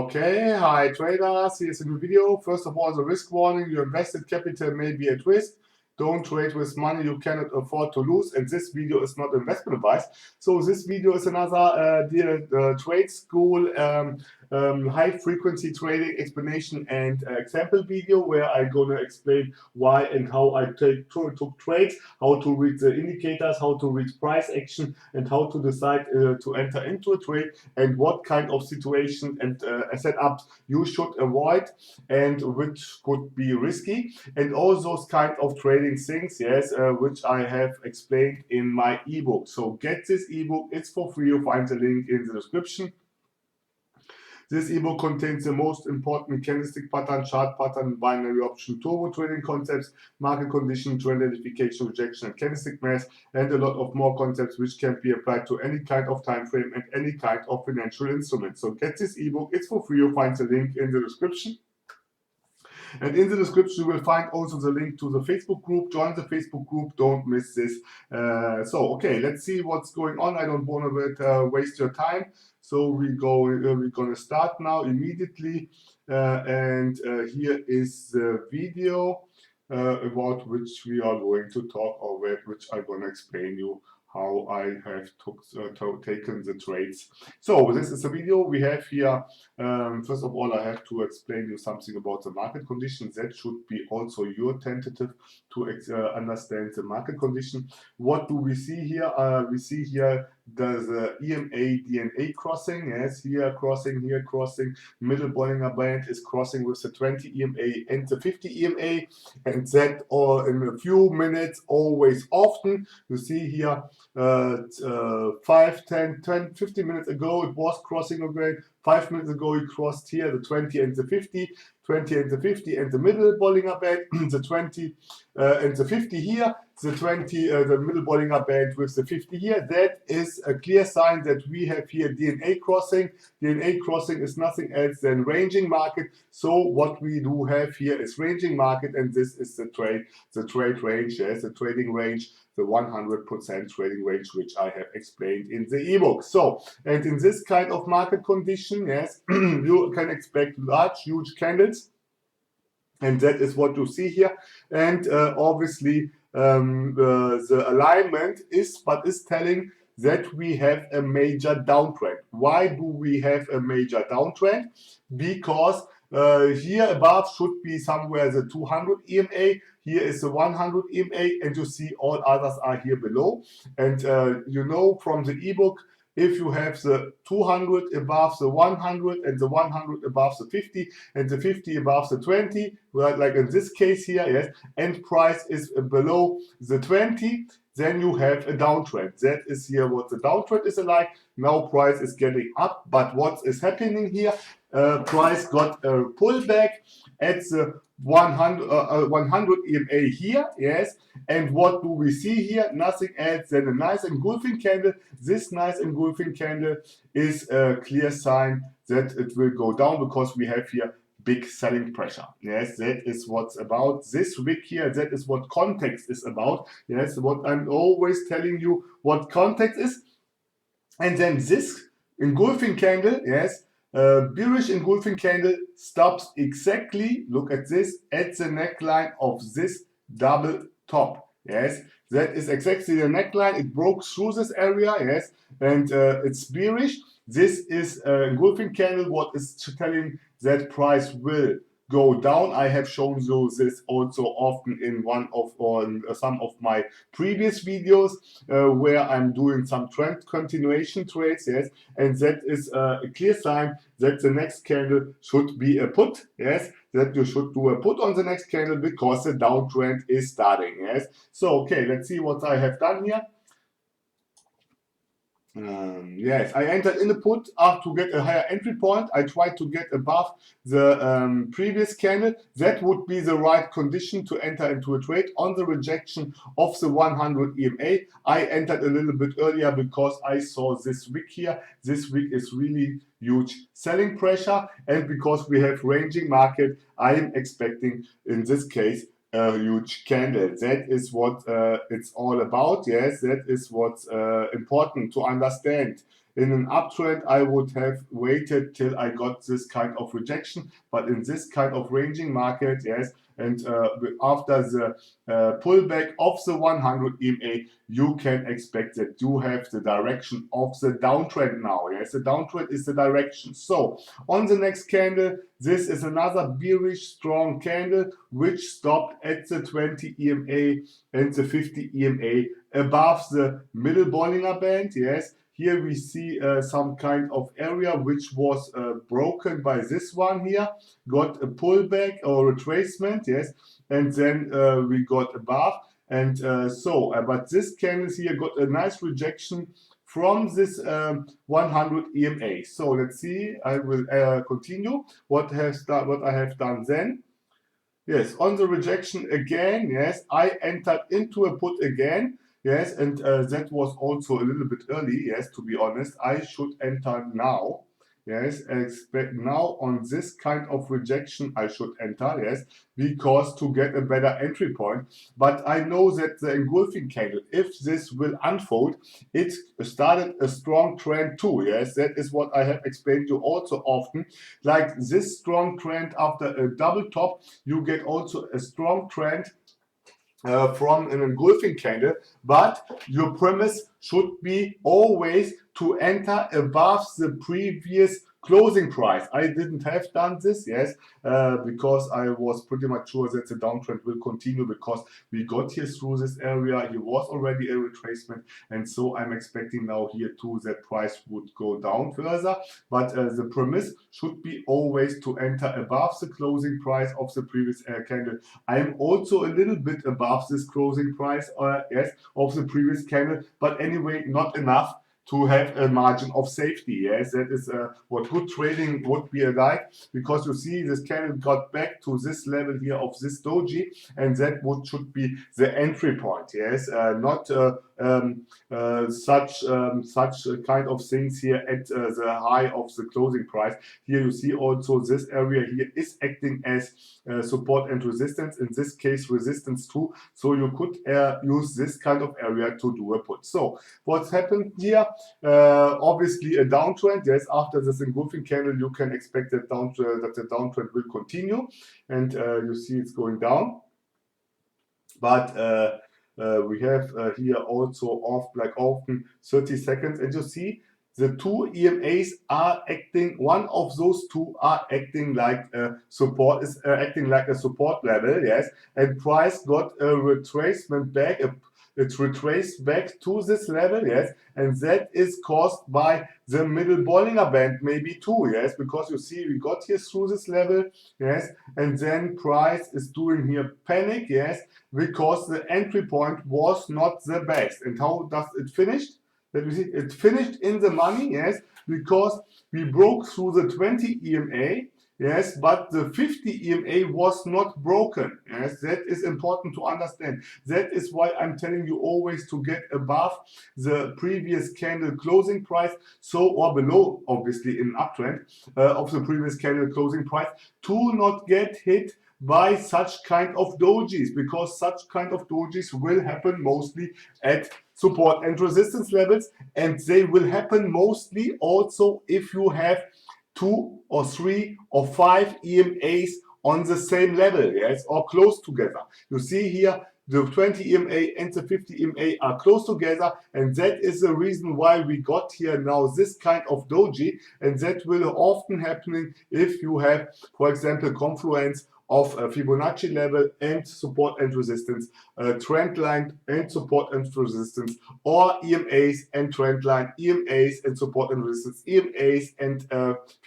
Okay, hi traders, here's a new video. First of all, the risk warning: your invested capital may be at risk. Don't trade with money you cannot afford to lose. And this video is not investment advice. So this video is another trade school high frequency trading explanation and example video where I'm gonna explain why and how I took trades, how to read the indicators, how to read price action, and how to decide to enter into a trade, and what kind of situation and setups you should avoid and which could be risky, and all those kind of trading things, yes, which I have explained in my ebook. So get this ebook, it's for free. You find the link in the description. This ebook contains the most important candlestick pattern, chart pattern, binary option, turbo trading concepts, market condition, trend identification, rejection, and candlestick math, and a lot of more concepts which can be applied to any kind of time frame and any kind of financial instrument. So get this ebook, it's for free. You'll find the link in the description. And in the description, you will find also the link to the Facebook group. Join the Facebook group, don't miss this. Okay, let's see what's going on. I don't want to waste your time. So we're gonna start now immediately. Here is the video about which we are going to talk, or which I'm gonna explain you how I have taken the trades. So this is a video we have here. First of all, I have to explain you something about the market conditions. That should be also your tentative to understand the market condition. What do we see here? We see here the EMA DNA crossing. Yes, here crossing, here crossing. Middle Bollinger Band is crossing with the 20 EMA and the 50 EMA, and that all in a few minutes, always often. You see here 5, 10, 15 minutes ago it was crossing again. 5 minutes ago it crossed here the 20 and the 50, 20 and the 50 and the middle Bollinger Band, the 20 and the 50 here, the 20, the middle Bollinger Band with the 50 here. That is a clear sign that we have here DNA crossing. DNA crossing is nothing else than ranging market. So what we do have here is ranging market, and this is the trade range, yes, the trading range, the 100% trading range, which I have explained in the ebook. So, and in this kind of market condition, yes, you can expect large, huge candles, and that is what you see here. And obviously, the alignment is telling that we have a major downtrend. Why do we have a major downtrend? Because here above should be somewhere the 200 EMA. Here is the 100 EMA, and you see all others are here below. And you know from the ebook, if you have the 200 above the 100 and the 100 above the 50 and the 50 above the 20, right, like in this case here, yes, and price is below the 20, then you have a downtrend. That is here what the downtrend is like. Now price is getting up, but what is happening here? Price got a pullback at the 100 EMA here, yes. And what do we see here? Nothing else than a nice engulfing candle. This nice engulfing candle is a clear sign that it will go down, because we have here big selling pressure. Yes, that is what's about this wick here. That is what context is about. Yes, what I'm always telling you what context is. And then this engulfing candle, yes, bearish engulfing candle stops exactly, look at this, at the neckline of this double top. Yes, that is exactly the neckline. It broke through this area, yes, and it's bearish. This is engulfing candle, what is telling that price will go down. I have shown you this also often in some of my previous videos where I'm doing some trend continuation trades, yes, and that is a clear sign that the next candle should be a put, yes, that you should do a put on the next candle, because the downtrend is starting, yes. So okay, let's see what I have done here. Yes, I entered in the put to get a higher entry point. I tried to get above the previous candle. That would be the right condition to enter into a trade. On the rejection of the 100 EMA, I entered a little bit earlier because I saw this wick here. This wick is really huge selling pressure, and because we have ranging market, I am expecting in this case a huge candle. That is what it's all about. Yes, that is what's important to understand. In an uptrend, I would have waited till I got this kind of rejection, but in this kind of ranging market, yes, and after the pullback of the 100 EMA, you can expect that you have the direction of the downtrend now. Yes, the downtrend is the direction. So on the next candle, this is another bearish strong candle which stopped at the 20 EMA and the 50 EMA above the middle Bollinger Band. Yes, here we see some kind of area which was broken by this one here, got a pullback or retracement, yes, and then we got above. And but this candle here got a nice rejection from this 100 EMA. So let's see, I will continue what I have done then. Yes, on the rejection again, yes, I entered into a put again. Yes, and that was also a little bit early, yes, to be honest. I should enter now. Yes, expect now on this kind of rejection I should enter, yes, because to get a better entry point. But I know that the engulfing candle, if this will unfold, it started a strong trend too, yes. That is what I have explained to you also often. Like this strong trend after a double top, you get also a strong trend from an engulfing candle, but your premise should be always to enter above the previous closing price. I didn't have done this, yes, because I was pretty much sure that the downtrend will continue, because we got here through this area. Here was already a retracement, and so I'm expecting now here too that price would go down further. But the premise should be always to enter above the closing price of the previous candle. I am also a little bit above this closing price, yes, of the previous candle, but anyway, not enough to have a margin of safety. Yes, that is what good trading would be like, because you see this candle got back to this level here of this doji, and that should be the entry point. Yes, not such kind of things here at the high of the closing price. Here you see also this area here is acting as support and resistance, in this case resistance too, so you could use this kind of area to do a put. So what's happened here? Obviously a downtrend. Yes, after this engulfing candle you can expect that the downtrend will continue, and you see it's going down, but we have here also often 30 seconds, and you see the two EMAs are acting, one of those two are acting like a support, is acting like a support level, yes, and price got a retracement back, it's retraced back to this level, yes, and that is caused by the middle Bollinger Band maybe too, yes, because you see we got here through this level, yes, and then price is doing here panic, yes, because the entry point was not the best. And how does it finish? Let me see, it finished in the money, yes, because we broke through the 20 EMA, yes, but the 50 EMA was not broken. Yes, that is important to understand. That is why I'm telling you always to get above the previous candle closing price, so, or below, obviously in uptrend of the previous candle closing price, to not get hit by such kind of dojis, because such kind of dojis will happen mostly at support and resistance levels, and they will happen mostly also if you have 2 or 3 or 5 EMAs on the same level, yes, or close together. You see here the 20 EMA and the 50 EMA are close together, and that is the reason why we got here now this kind of doji, and that will often happening if you have, for example, confluence of a Fibonacci level and support and resistance, trend line and support and resistance, or EMAs and trend line, EMAs and support and resistance, EMAs and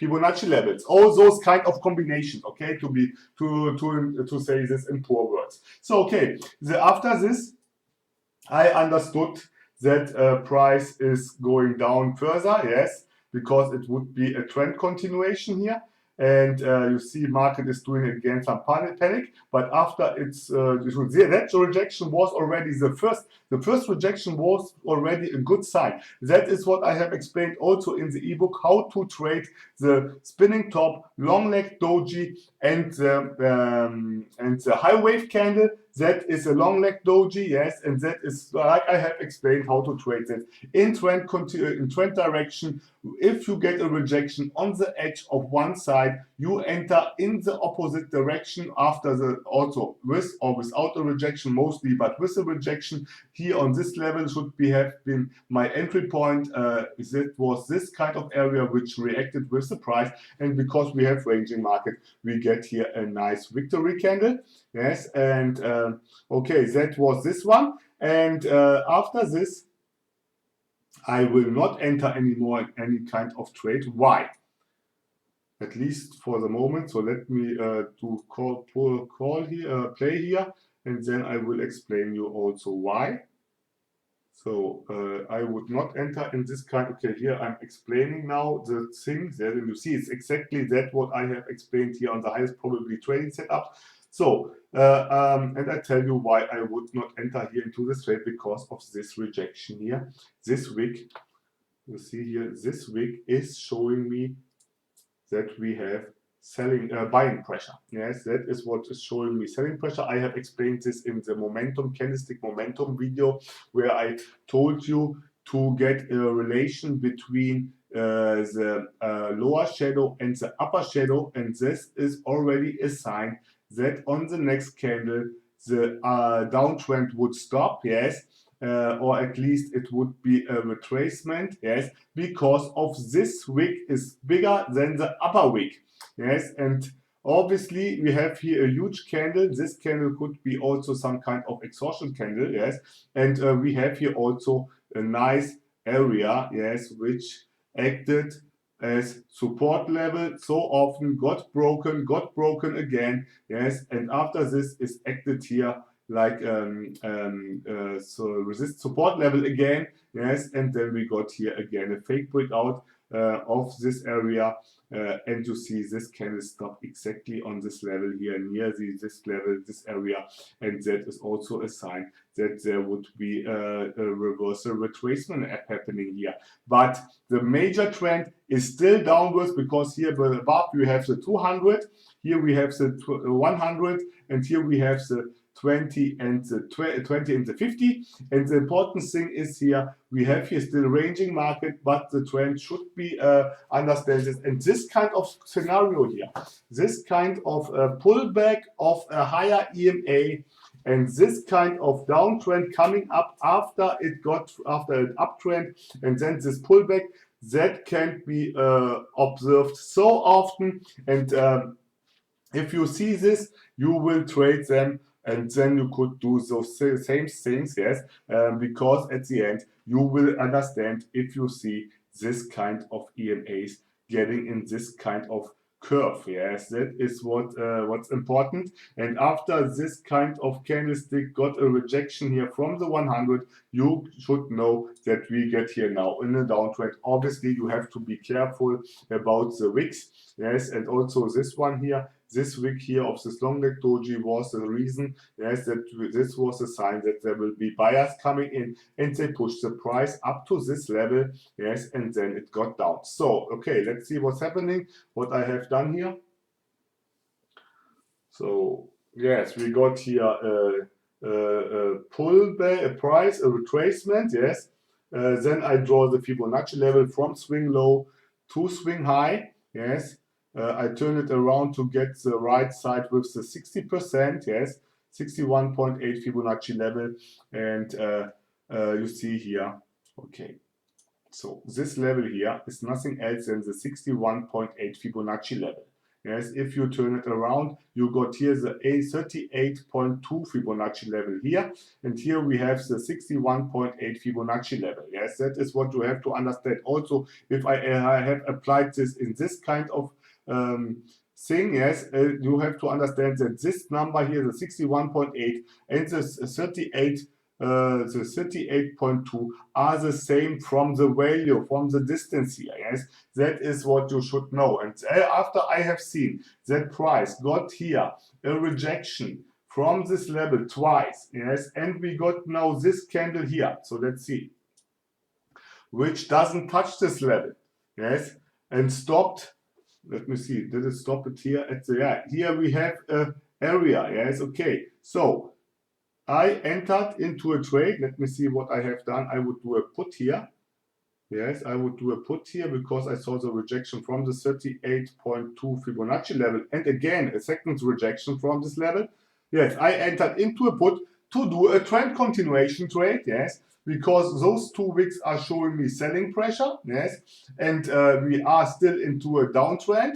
Fibonacci levels. All those kind of combinations, okay, to say this in poor words. So okay, after this, I understood that price is going down further, yes, because it would be a trend continuation here. And you see market is doing again some panic, but after it's that rejection was already the first rejection was already a good sign. That is what I have explained also in the ebook, how to trade the spinning top, long leg doji, and the high wave candle. that is a long leg doji, yes, and that is like I have explained how to trade that in trend direction. If you get a rejection on the edge of one side, you enter in the opposite direction after the, also with or without a rejection mostly, but with a rejection here on this level should be have been my entry point. That was this kind of area which reacted with the price, and because we have ranging market, we get here a nice victory candle. Yes, and okay, that was this one. And after this, I will not enter anymore in any kind of trade. Why? At least for the moment. So let me do play here, and then I will explain you also why. So I would not enter in this kind. Okay, here I'm explaining now the thing there, and you see it's exactly that what I have explained here on the highest probability trading setup. So and I tell you why I would not enter here into this trade, because of this rejection here. This week, you see here, this week is showing me that we have selling buying pressure. Yes, that is what is showing me selling pressure. I have explained this in the momentum candlestick momentum video, where I told you to get a relation between the lower shadow and the upper shadow, and this is already a sign that on the next candle the downtrend would stop. Yes, or at least it would be a retracement. Yes, because of this wick is bigger than the upper wick. Yes, and obviously we have here a huge candle. This candle could be also some kind of exhaustion candle. Yes, and we have here also a nice area. Yes, which acted as support level, so often got broken again. Yes, and after this is acted here like so resist support level again. Yes, and then we got here again a fake breakout of this area, and you see this candle stop exactly on this level here, near this level, this area, and that is also a sign that there would be a reversal retracement happening here. But the major trend is still downwards, because here above we have the 200, here we have the 100, and here we have the 20 and the 20 and the 50. And the important thing is here we have here still ranging market, but the trend should be understand this. And this kind of scenario here, this kind of pullback of a higher EMA, and this kind of downtrend coming up after an uptrend, and then this pullback, that can be observed so often. And if you see this, you will trade them, and then you could do those same things. Yes, because at the end you will understand if you see this kind of EMAs getting in this kind of curve. Yes, that is what's important. And after this kind of candlestick got a rejection here from the 100, you should know that we get here now in a downtrend. Obviously you have to be careful about the wicks. Yes, and also this one here, this wick here of this long leg doji was the reason. Yes, that this was a sign that there will be buyers coming in, and they push the price up to this level. Yes, and then it got down. So okay, let's see what's happening, what I have done here. So yes, we got here a pullback, a price, a retracement. Yes, then I draw the Fibonacci level from swing low to swing high. Yes, I turn it around to get the right side with the 60%. Yes, 61.8 Fibonacci level, and you see here. Okay, so this level here is nothing else than the 61.8 Fibonacci level. Yes, if you turn it around, you got here the 38.2 Fibonacci level here, and here we have the 61.8 Fibonacci level. Yes, that is what you have to understand. Also, if I have applied this in this kind of thing, yes, you have to understand that this number here, the 61.8 and the 38.2 are the same from the value, from the distance here. Yes, that is what you should know. And after I have seen that price got here a rejection from this level twice, yes, and we got now this candle here. So let's see, which doesn't touch this level, yes, and stopped. Let me see, did it stop it here at the, yeah, here we have a area. Yes, okay, so I entered into a trade. Let me see what I have done. I would do a put here. Yes, I would do a put here because I saw the rejection from the 38.2 Fibonacci level. And again, a second rejection from this level. Yes, I entered into a put to do a trend continuation trade. Yes, because those 2 wicks are showing me selling pressure. Yes, and we are still into a downtrend.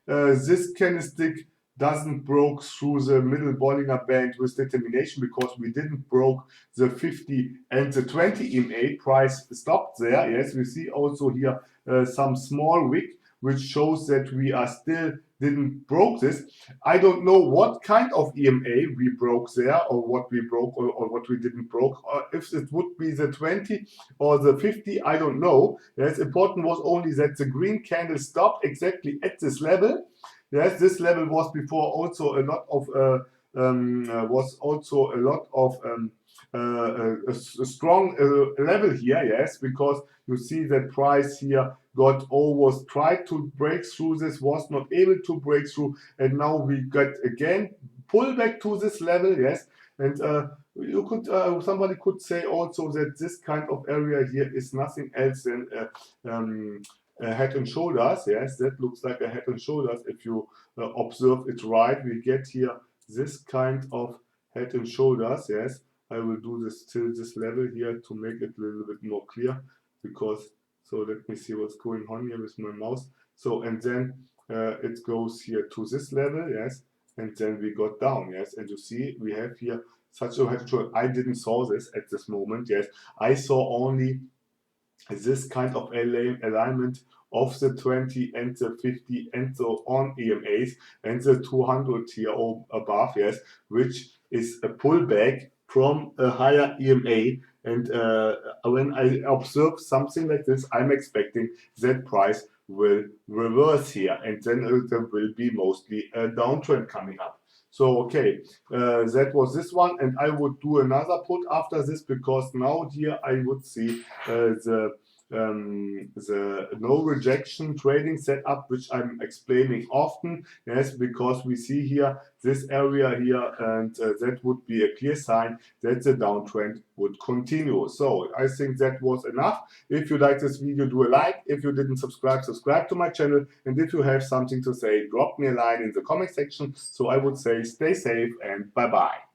This candlestick doesn't broke through the middle Bollinger Band with determination because we didn't broke the 50 and the 20 EMA. Price stopped there. Yes, we see also here some small wick, which shows that we are still didn't broke this. I don't know what kind of EMA we broke there, or what we broke, or what we didn't broke, or if it would be the 20 or the 50, I don't know. Yes, important was only that the green candle stopped exactly at this level. Yes, this level was before also a lot of a strong level here. Yes, because you see that price here got almost tried to break through this, was not able to break through, and now we got again pull back to this level. Yes, and you could somebody could say also that this kind of area here is nothing else than head and shoulders. Yes, that looks like a head and shoulders. If you observe it right, we get here this kind of head and shoulders. Yes, I will do this till this level here to make it a little bit more clear, because so let me see what's going on here with my mouse. So, and then it goes here to this level. Yes, and then we got down. Yes, and you see we have here such a head and shoulder. I didn't saw this at this moment. Yes, I saw only this kind of alignment of the 20 and the 50 and so on EMAs, and the 200 here above. Yes, which is a pullback from a higher EMA. And when I observe something like this, I'm expecting that price will reverse here, and then there will be mostly a downtrend coming up. So okay, that was this one, and I would do another put after this, because now here I would see the no rejection trading setup, which I'm explaining often. Yes, because we see here this area here, and that would be a clear sign that the downtrend would continue. So I think that was enough. If you like this video, do a like. If you didn't subscribe, subscribe to my channel. And if you have something to say, drop me a line in the comment section. So I would say stay safe and bye bye.